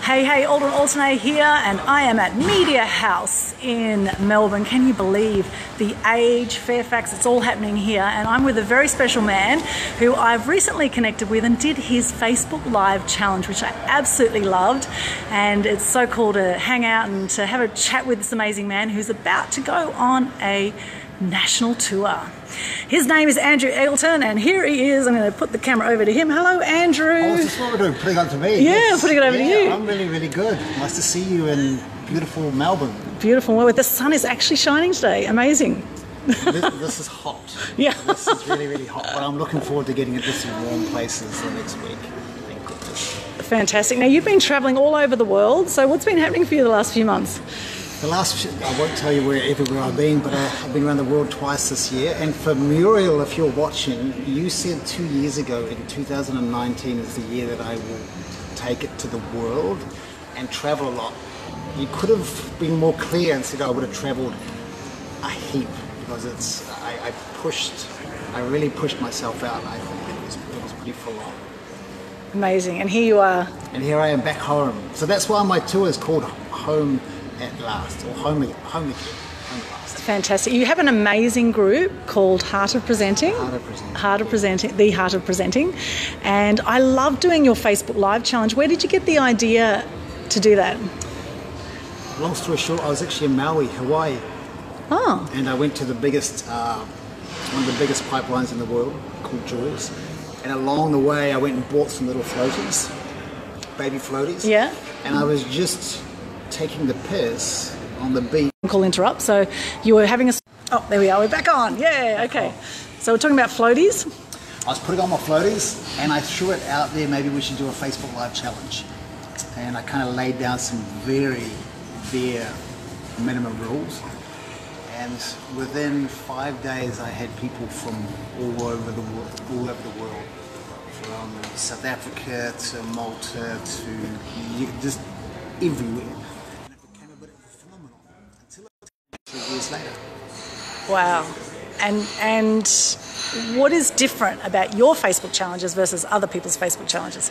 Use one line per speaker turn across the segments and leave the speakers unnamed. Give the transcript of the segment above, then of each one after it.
Hey, Aldwyn Altuney here, and I am at Media House in Melbourne. Can you believe the age, Fairfax, it's all happening here. And I'm with a very special man who I've recently connected with and did his Facebook Live challenge, which I absolutely loved. And it's so cool to hang out and to have a chat with this amazing man who's about to go on a national tour. His name is Andrew Eggelton, and here he is. I'm going to put the camera over to him. Hello, Andrew.
Oh, is this what we're doing? Putting it on to me?
Yeah,
yes.
putting it over to you.
I'm really, really good. Nice to see you in beautiful Melbourne.
Beautiful weather. The sun is actually shining today. Amazing.
This is hot.
Yeah.
This is really, really hot. But I'm looking forward to getting into some warm places the next week. Thank goodness.
Fantastic. Now, you've been travelling all over the world. So what's been happening for you the last few months?
I won't tell you everywhere I've been, but I've been around the world twice this year. And for Muriel, if you're watching, you said 2 years ago in 2019 is the year that I will take it to the world and travel a lot. You could have been more clear and said I would have travelled a heap, because I really pushed myself out. I think it was pretty full on.
Amazing. And here you are.
And here I am back home. So that's why my tour is called Home at Last, or Home Again, Home at Last.
Fantastic. You have an amazing group called The Heart of Presenting. And I love doing your Facebook Live challenge. Where did you get the idea to do that?
Long story short, I was actually in Maui, Hawaii.
Oh.
And I went to the biggest, one of the biggest pipelines in the world, called Jaws. And along the way, I went and bought some little floaties, baby floaties.
Yeah.
And I was just taking the piss on the beach.
Call interrupt. So you were having a... Oh, there we are. We're back on. Yeah, okay. So we're talking about floaties.
I was putting on my floaties and I threw it out there, maybe we should do a Facebook Live challenge. And I kind of laid down some very bare minimum rules. And within 5 days, I had people from all over the world, from South Africa to Malta to just everywhere. And it became a bit of a phenomenon until 3 years later.
Wow. And what is different about your Facebook challenges versus other people's Facebook challenges?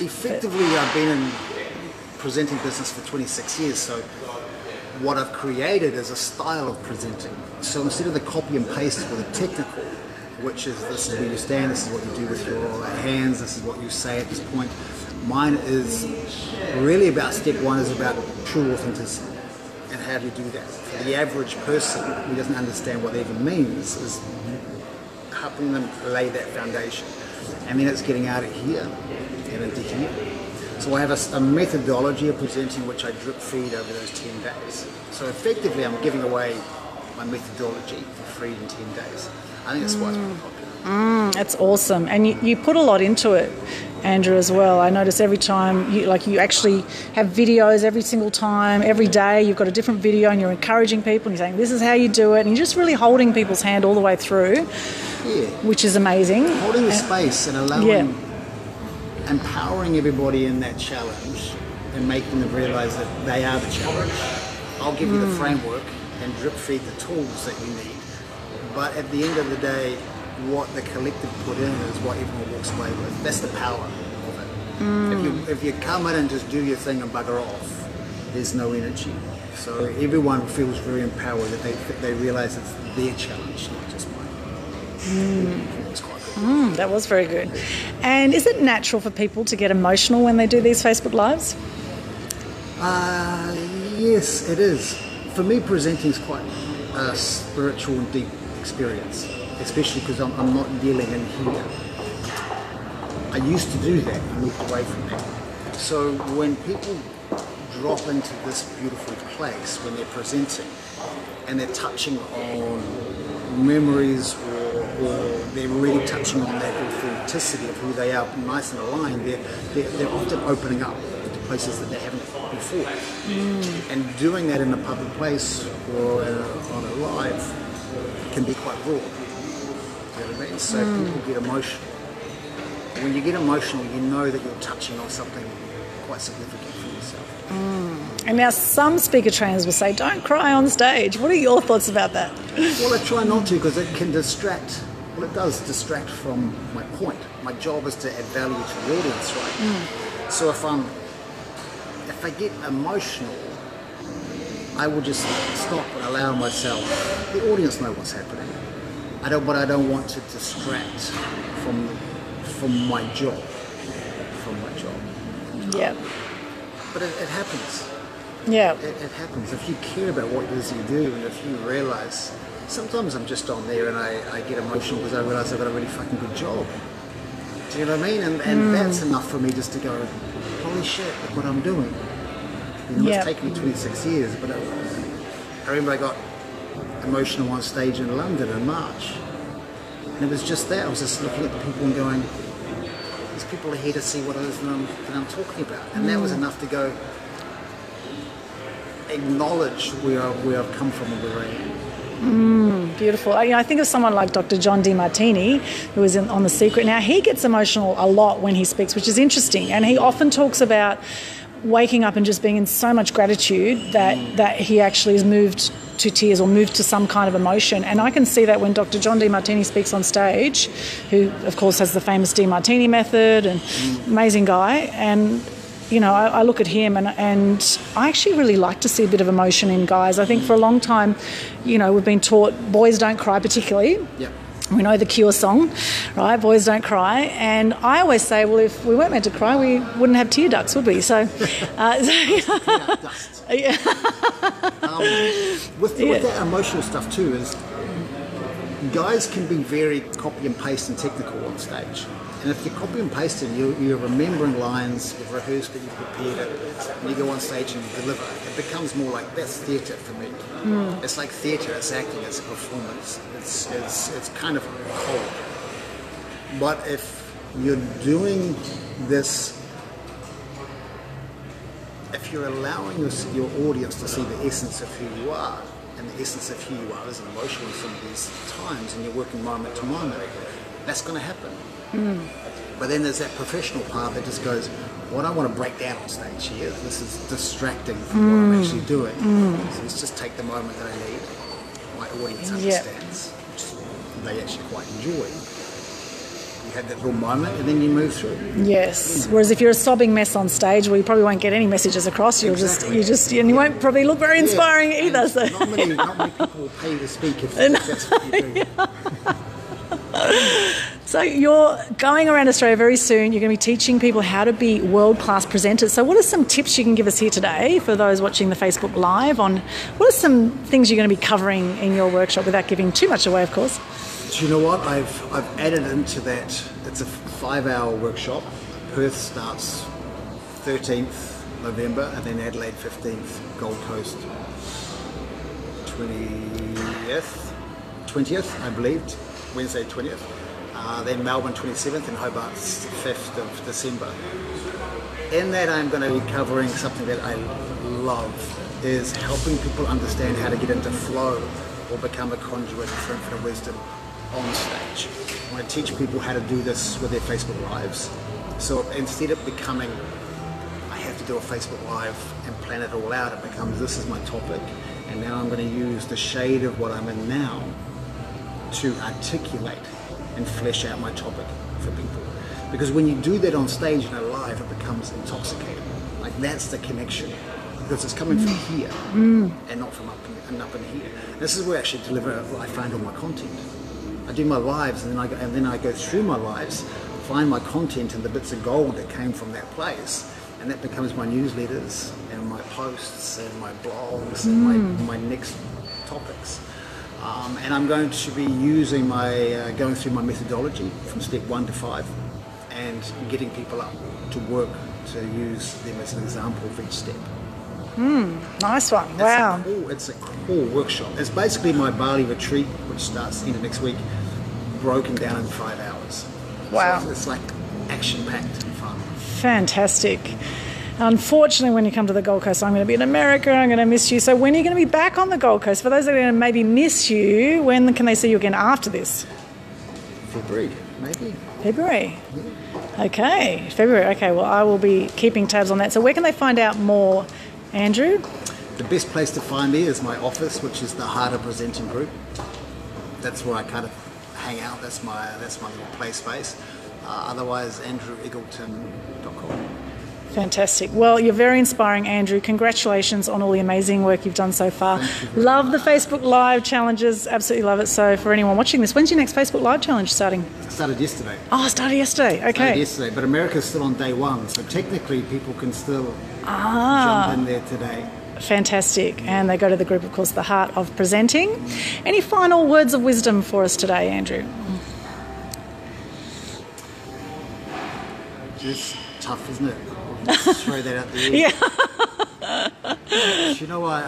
Effectively, I've been in presenting business for 26 years, so what I've created is a style of presenting. So instead of the copy and paste or the technical, which is this is where you stand, this is what you do with your hands, this is what you say at this point, mine is really about step one is about true authenticity. And how do you do that? For the average person who doesn't understand what that even means, is helping them lay that foundation. And then it's getting out of here and into here. So I have a methodology of presenting which I drip feed over those 10 days. So effectively I'm giving away my methodology for free in 10 days. I think that's why it's really popular.
That's awesome. And you put a lot into it, Andrew, as well. I notice every time you actually have videos every single time, every day you've got a different video and you're encouraging people and you're saying this is how you do it, and you're just really holding people's hand all the way through, which is amazing.
Holding the space and allowing, empowering everybody in that challenge and making them realise that they are the challenge. I'll give you the framework and drip feed the tools that you need, but at the end of the day, what the collective put in is what everyone walks away with. That's the power of it. If you come in and just do your thing and bugger off, there's no energy. So everyone feels very empowered that they realise it's their challenge, not just mine. It's quite good.
That was very good. And is it natural for people to get emotional when they do these Facebook Lives?
Yes, it is. For me, presenting is quite a spiritual and deep experience, especially because I'm not dealing in here. I used to do that and moved away from that. So when people drop into this beautiful place when they're presenting and they're touching on memories or they're really touching on that authenticity of who they are, nice and aligned, they're often opening up into places that they haven't before. And doing that in a public place or on a live can be quite raw. You know what I mean? So people get emotional. When you get emotional, you know that you're touching on something quite significant for yourself.
And now some speaker trainers will say, don't cry on stage. What are your thoughts about that?
Well, I try not to, because it can distract. Well, it does distract from my point. My job is to add value to the audience, right? So if if I get emotional, I will just stop and allow myself. The audience know what's happening. But I don't want to distract from my job.
Yeah.
But it happens.
Yeah.
It happens. If you care about what it is you do, and if you realise, sometimes I'm just on there and I get emotional because I realise I've got a really fucking good job. Do you know what I mean? And that's enough for me just to go, holy shit, look what I'm doing. You know, it's taken me 26 years, but I remember I got emotional on stage in London in March. And it was just that. I was just looking at the people and going, these people are here to see what it is that I'm talking about. And that was enough to go, acknowledge where I've come from and where I am.
Beautiful. I think of someone like Dr. John DeMartini, who is on The Secret. Now, he gets emotional a lot when he speaks, which is interesting. And he often talks about waking up and just being in so much gratitude that he actually is moved to tears or moved to some kind of emotion. And I can see that when Dr. John DeMartini speaks on stage, who, of course, has the famous DeMartini method, and amazing guy. And you know, I look at him and I actually really like to see a bit of emotion in guys. I think for a long time, you know, we've been taught boys don't cry particularly.
Yep.
We know the Cure song, right? Boys don't cry. And I always say, well, if we weren't meant to cry, we wouldn't have tear ducts, would we? So,
Dust.
Yeah.
With that emotional stuff too, is guys can be very copy and paste and technical on stage. And if you're copy and pasting, you're remembering lines, you've rehearsed it, you've prepared it, and you go on stage and you deliver. It becomes more like, that's theatre for me. It's like theatre, it's acting, it's a performance. It's kind of cold. But if you're doing this, if you're allowing your audience to see the essence of who you are, and the essence of who you are is emotional in some of these times, and you're working moment to moment, that's going to happen. But then there's that professional part that just goes, well, I don't want to break down on stage here. This is distracting from what I'm actually doing. So let's just take the moment that I need. My audience understands, which they actually quite enjoy. You have that little moment and then you move through.
Yes. Whereas if you're a sobbing mess on stage, well, you probably won't get any messages across. You'll and you won't probably look very inspiring either. So.
Not many people will pay to speak if that's what you do.
So you're going around Australia very soon. You're going to be teaching people how to be world-class presenters. So what are some tips you can give us here today for those watching the Facebook Live on what are some things you're going to be covering in your workshop without giving too much away, of course?
Do you know what? I've added into that. It's a 5-hour workshop. Perth starts 13th November and then Adelaide 15th, Gold Coast 20th, I believe. Wednesday 20th, then Melbourne 27th and Hobart 5th of December. In that I'm going to be covering something that I love, is helping people understand how to get into flow or become a conduit for infinite wisdom on stage. I want to teach people how to do this with their Facebook Lives. So instead of becoming, I have to do a Facebook Live and plan it all out, it becomes, this is my topic, and now I'm going to use the shade of what I'm in now to articulate and flesh out my topic for people. Because when you do that on stage in a live, it becomes intoxicating. Like that's the connection. Because it's coming from here and not from up in here. This is where I actually deliver what I find all my content. I do my lives and then I go through my lives, find my content and the bits of gold that came from that place, and that becomes my newsletters and my posts and my blogs and my next topics. And I'm going to be using going through my methodology from step 1 to 5 and getting people up to work to use them as an example of each step.
Nice one. Wow.
It's a cool workshop. It's basically my Bali retreat, which starts end of next week, broken down in 5 hours.
Wow.
So it's like action-packed and fun.
Fantastic. Unfortunately, when you come to the Gold Coast, I'm going to be in America. I'm going to miss you. So when are you going to be back on the Gold Coast? For those that are going to maybe miss you, when can they see you again after this?
February, maybe.
February?
Yeah.
Okay, February. Okay, well, I will be keeping tabs on that. So where can they find out more, Andrew?
The best place to find me is my office, which is the Harder Presenting Group. That's where I kind of hang out. That's my little play space. Otherwise, andreweggleton.com.
Fantastic. Well, you're very inspiring, Andrew. Congratulations on all the amazing work you've done so far. Love the Facebook Live challenges. Absolutely love it. So for anyone watching this, when's your next Facebook Live challenge starting?
It started yesterday.
Oh, it started yesterday. Okay.
Started yesterday, but America's still on day one, so technically people can still jump in there today.
Fantastic. And they go to the group, of course, The Heart of Presenting. Any final words of wisdom for us today, Andrew?
It's tough, isn't it? Just throw that out there.
Yeah.
You know what?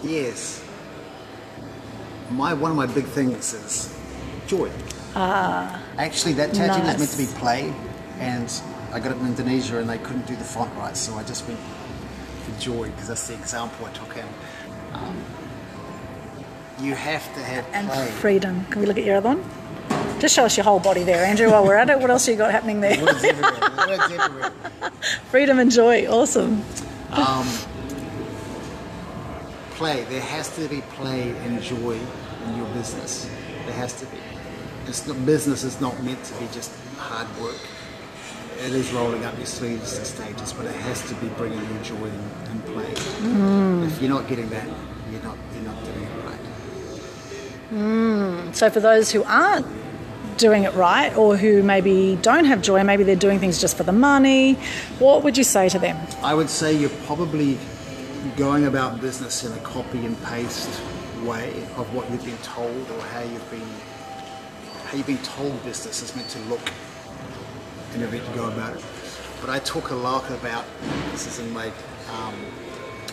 Yes. One of my big things is joy. Actually, that tattoo was meant to be play, and I got it in Indonesia, and they couldn't do the font right, so I just went for joy because that's the example I took in. You have to have play.
And freedom. Can we look at your other one? Just show us your whole body there, Andrew, while we're at it. What else you got happening there?
Words everywhere. Words everywhere.
Freedom and joy. Awesome.
Play. There has to be play and joy in your business. There has to be. Business is not meant to be just hard work. It is rolling up your sleeves to stages, but it has to be bringing you joy and play. If you're not getting that, you're not doing it right.
So for those who aren't doing it right, or who maybe don't have joy, maybe they're doing things just for the money, what would you say to them?
I would say you're probably going about business in a copy and paste way of what you've been told, or how you've been told business is meant to look and you're meant to go about it. But I talk a lot about, this is in my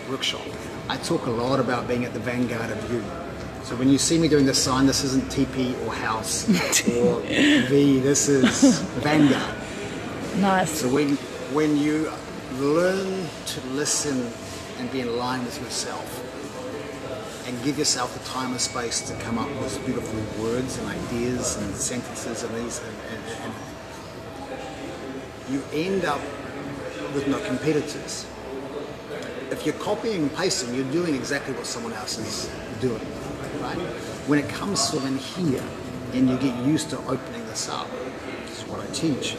workshop, I talk a lot about being at the vanguard of you. So when you see me doing this sign, this isn't TP or house or V, this is vanguard.
Nice.
So when you learn to listen and be in line with yourself and give yourself the time and space to come up with beautiful words and ideas and sentences and these, and you end up with no competitors. If you're copying and pasting, you're doing exactly what someone else is doing, right? When it comes from in here and you get used to opening this up, which is what I teach,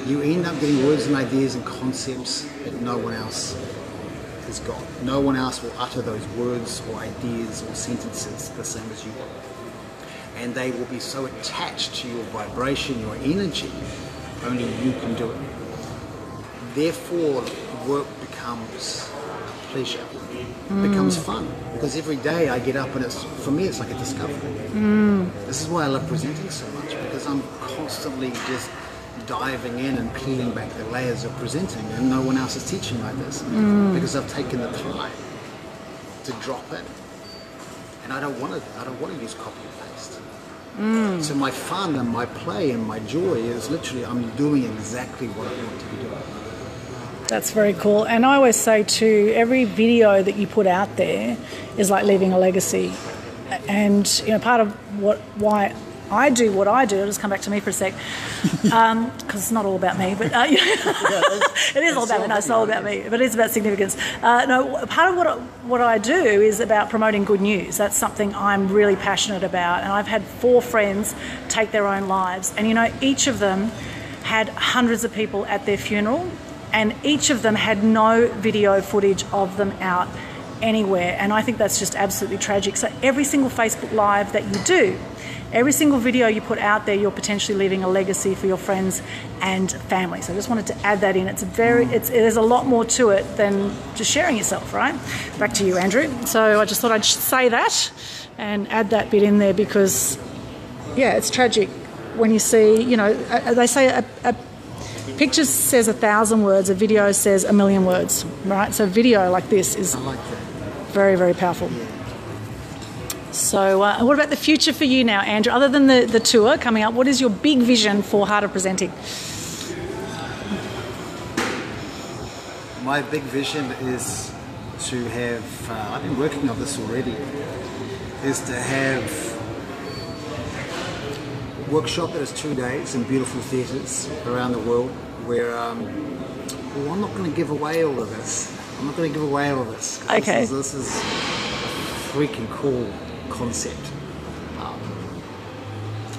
you end up getting words and ideas and concepts that no one else has got. No one else will utter those words or ideas or sentences the same as you will. And they will be so attached to your vibration, your energy, only you can do it. Therefore, work becomes a pleasure. It becomes fun. Because every day I get up and for me it's like a discovery. This is why I love presenting so much, because I'm constantly just diving in and peeling back the layers of presenting, and no one else is teaching like this. Because I've taken the time to drop in. And I don't want to use copy and paste. So my fun and my play and my joy is literally I'm doing exactly what I want to be doing.
That's very cool. And I always say too, every video that you put out there is like leaving a legacy. And part of why I do what I do, I'll just come back to me for a sec, because it's not all about me, but it is all about me. No, it's not all about me, but it is about significance. No, part of what I do is about promoting good news. That's something I'm really passionate about, and I've had 4 friends take their own lives, and each of them had hundreds of people at their funeral, and each of them had no video footage of them out anywhere, and I think that's just absolutely tragic. So every single Facebook Live that you do, every single video you put out there, you're potentially leaving a legacy for your friends and family. So I just wanted to add that in. There's a lot more to it than just sharing yourself, right? Back to you, Andrew. So I just thought I'd say that and add that bit in there because, it's tragic when you see, they say a picture says 1,000 words, a video says 1,000,000 words, right? So video like this is very, very powerful. So what about the future for you now, Andrew? Other than the tour coming up, what is your big vision for Heart of Presenting?
My big vision is to have, I've been working on this already, is to have a workshop that is 2 days in beautiful theatres around the world where, I'm not going to give away all of this.
Okay.
This is a freaking cool concept,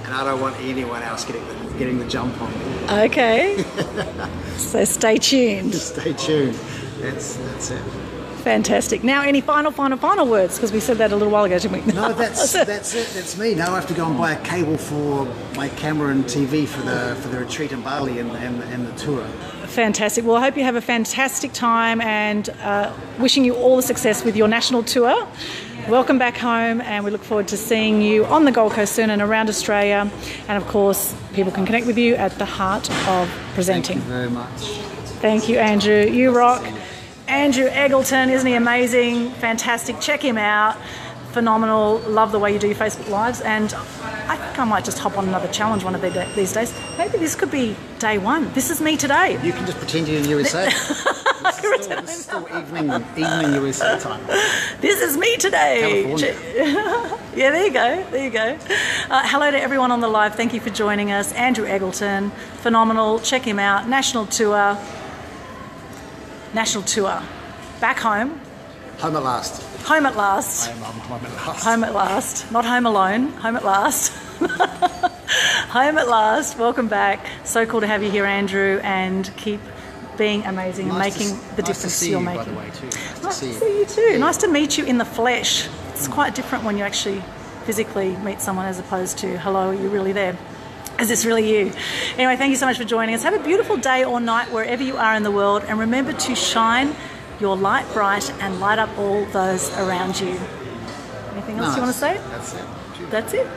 and I don't want anyone else getting the jump on me.
Okay. So stay tuned.
Stay tuned. That's it.
Fantastic. Now, any final words? Because we said that a little while ago, didn't we?
No, that's it. That's me. Now I have to go and buy a cable for my camera and TV for the retreat in Bali and the tour.
Fantastic. Well, I hope you have a fantastic time, and wishing you all the success with your national tour. Welcome back home, and we look forward to seeing you on the Gold Coast soon and around Australia. And of course, people can connect with you at the Heart of Presenting.
Thank you very much.
Thank you, Andrew. You rock. Andrew Eggelton, isn't he amazing? Fantastic. Check him out. Phenomenal. Love the way you do your Facebook Lives. And I think I might just hop on another challenge one of these days. Maybe this could be day one. This is me today.
You can just pretend you're in USA. This is still evening USA time.
This is me today.
California.
Yeah, there you go. Hello to everyone on the live. Thank you for joining us. Andrew Eggelton, phenomenal. Check him out. National tour. Back home.
Home at last.
Home at last.
I am home at last.
Home at last. Not home alone. Home at last. Home at last. Welcome back. So cool to have you here, Andrew, and keep being amazing and making the difference you're making.
By the way, too.
Nice to see you too. Nice to meet you in the flesh. It's quite different when you actually physically meet someone as opposed to, hello, are you really there? Is this really you? Anyway, thank you so much for joining us. Have a beautiful day or night wherever you are in the world, and remember to shine your light bright and light up all those around you. Anything else you want to say?
That's it.
That's it.